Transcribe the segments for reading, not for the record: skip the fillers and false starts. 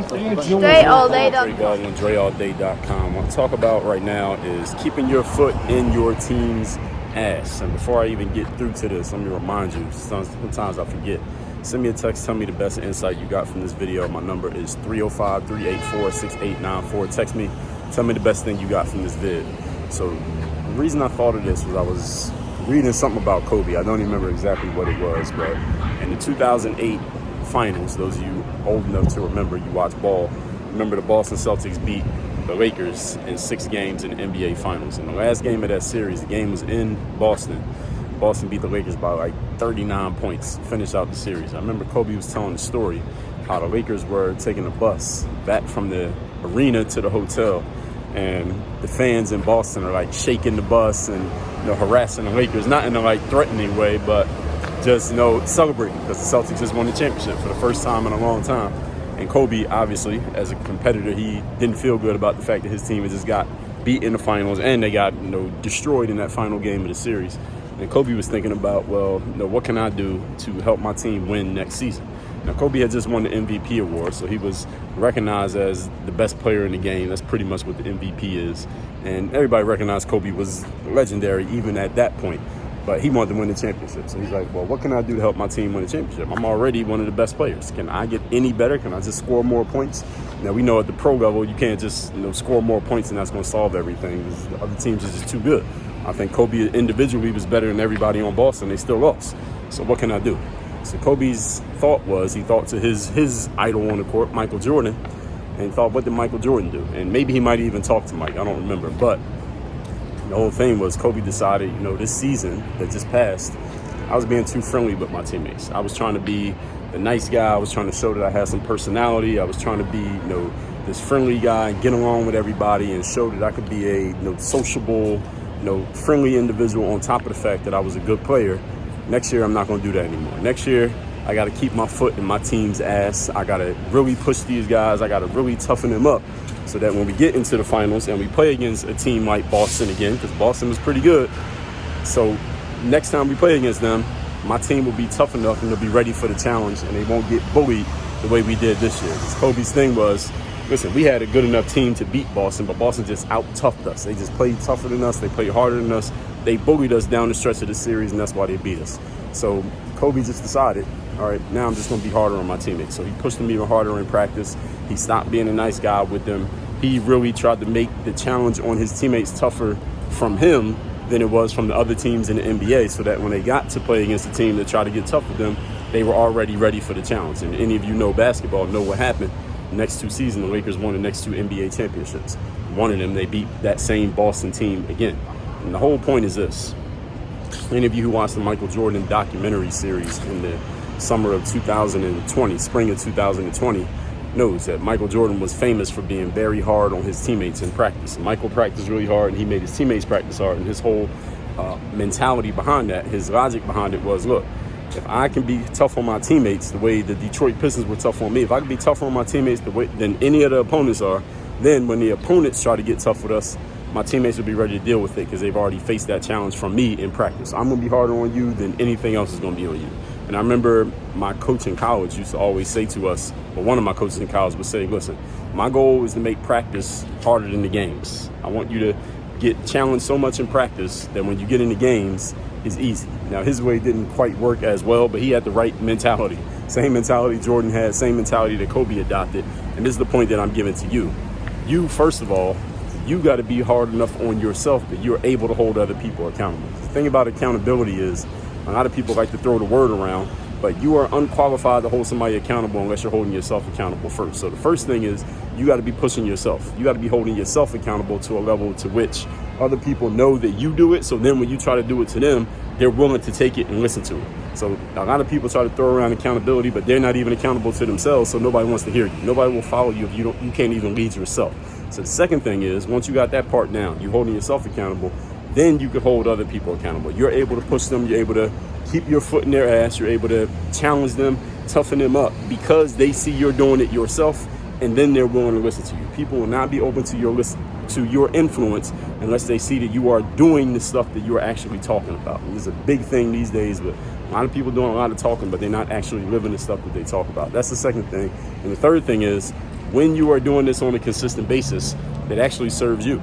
DreAllDay.com. Dre Baldwin, DreAllDay.com. What I'm talking about right now is keeping your foot in your team's ass. And before I even get through to this, let me remind you, sometimes I forget. Send me a text, tell me the best insight you got from this video. My number is 305-384-6894. Text me, tell me the best thing you got from this vid. So the reason I thought of this was I was reading something about Kobe. I don't even remember exactly what it was, but in the 2008 finals, those of you old enough to remember, you watch ball, remember the Boston Celtics beat the Lakers in 6 games in the NBA Finals. In the last game of that series, the game was in Boston. Boston beat the Lakers by like 39 points, finished out the series. I remember Kobe was telling the story how the Lakers were taking a bus back from the arena to the hotel, and the fans in Boston are like shaking the bus and harassing the Lakers, not in a like threatening way, but just celebrating because the Celtics just won the championship for the first time in a long time. And Kobe, obviously, as a competitor, he didn't feel good about the fact that his team had just got beat in the finals and they got destroyed in that final game of the series. And Kobe was thinking about, well, what can I do to help my team win next season? Now, Kobe had just won the MVP award, so he was recognized as the best player in the game. That's pretty much what the MVP is. And everybody recognized Kobe was legendary even at that point. But he wanted to win the championship. So he's like, well, what can I do to help my team win the championship? I'm already one of the best players. Can I get any better? Can I just score more points? Now, we know at the pro level, you can't just score more points and that's going to solve everything. The other teams are just too good. I think Kobe individually was better than everybody on Boston. They still lost. So what can I do? So Kobe's thought was, he thought to his idol on the court, Michael Jordan, and thought, what did Michael Jordan do? And maybe he might even talk to Mike. I don't remember. But the whole thing was Kobe decided, this season that just passed, I was being too friendly with my teammates. I was trying to be the nice guy. I was trying to show that I had some personality. I was trying to be, this friendly guy and get along with everybody and show that I could be a, sociable, friendly individual on top of the fact that I was a good player. Next year, I'm not going to do that anymore. Next year, I got to keep my foot in my team's ass. I got to really push these guys. I got to really toughen them up so that when we get into the finals and we play against a team like Boston again, because Boston was pretty good. So next time we play against them, my team will be tough enough and they'll be ready for the challenge and they won't get bullied the way we did this year. Because Kobe's thing was, listen, we had a good enough team to beat Boston, but Boston just out-toughed us. They just played tougher than us. They played harder than us. They bullied us down the stretch of the series, and that's why they beat us. So Kobe just decided, all right, now I'm just going to be harder on my teammates. So he pushed them even harder in practice. He stopped being a nice guy with them. He really tried to make the challenge on his teammates tougher from him than it was from the other teams in the NBA, so that when they got to play against a team that tried to get tough with them, they were already ready for the challenge. And any of you know basketball know what happened. The next 2 seasons, the Lakers won the next 2 NBA championships. One of them, they beat that same Boston team again. And the whole point is this. Any of you who watched the Michael Jordan documentary series in the summer of 2020, spring of 2020, knows that Michael Jordan was famous for being very hard on his teammates in practice. And Michael practiced really hard, and he made his teammates practice hard. And his whole mentality behind that, his logic behind it was, look, if I can be tough on my teammates the way the Detroit Pistons were tough on me, if I can be tougher on my teammates than any of the opponents are, then when the opponents try to get tough with us, my teammates will be ready to deal with it because they've already faced that challenge from me in practice. I'm going to be harder on you than anything else is going to be on you. And I remember my coach in college used to always say to us, or one of my coaches in college would say, listen, my goal is to make practice harder than the games. I want you to get challenged so much in practice that when you get into games, it's easy. Now, his way didn't quite work as well, but he had the right mentality. Same mentality Jordan had, same mentality that Kobe adopted. And this is the point that I'm giving to you. You, first of all, you got to be hard enough on yourself that you're able to hold other people accountable. The thing about accountability is a lot of people like to throw the word around, but you are unqualified to hold somebody accountable unless you're holding yourself accountable first. So the first thing is you got to be pushing yourself. You got to be holding yourself accountable to a level to which other people know that you do it. So then when you try to do it to them, they're willing to take it and listen to it. So a lot of people try to throw around accountability, but they're not even accountable to themselves. So nobody wants to hear you. Nobody will follow you if you can't even lead yourself. So the second thing is, once you got that part down, you're holding yourself accountable, then you can hold other people accountable. You're able to push them. You're able to keep your foot in their ass. You're able to challenge them, toughen them up because they see you're doing it yourself, and then they're willing to listen to you. People will not be open to your influence unless they see that you are doing the stuff that you're actually talking about. And this is a big thing these days, but a lot of people doing a lot of talking, but they're not actually living the stuff that they talk about. That's the second thing. And the third thing is, when you are doing this on a consistent basis, it actually serves you.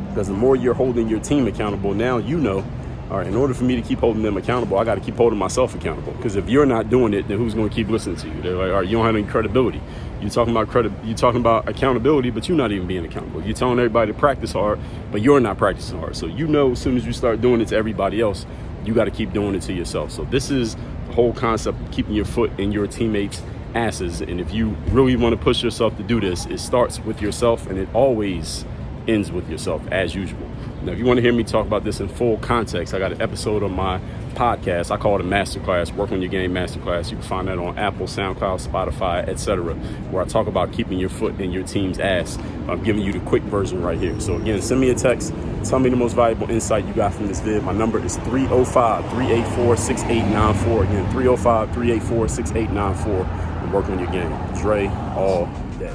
Because the more you're holding your team accountable, now you know, all right, in order for me to keep holding them accountable, I got to keep holding myself accountable. Because if you're not doing it, then who's going to keep listening to you? They're like, all right, you don't have any credibility. You're talking about accountability, but you're not even being accountable. You're telling everybody to practice hard, but you're not practicing hard. So you know, as soon as you start doing it to everybody else, you got to keep doing it to yourself. So this is the whole concept of keeping your foot in your teammates' asses. And if you really want to push yourself to do this, it starts with yourself, and it always ends with yourself, as usual. Now, if you want to hear me talk about this in full context, I got an episode of my podcast. I call it a masterclass, Work on Your Game Masterclass. You can find that on Apple, SoundCloud, Spotify, etc., where I talk about keeping your foot in your team's ass. I'm giving you the quick version right here. So again, send me a text. Tell me the most valuable insight you got from this vid. My number is 305-384-6894. Again, 305-384-6894. And work on your game. Dre all day.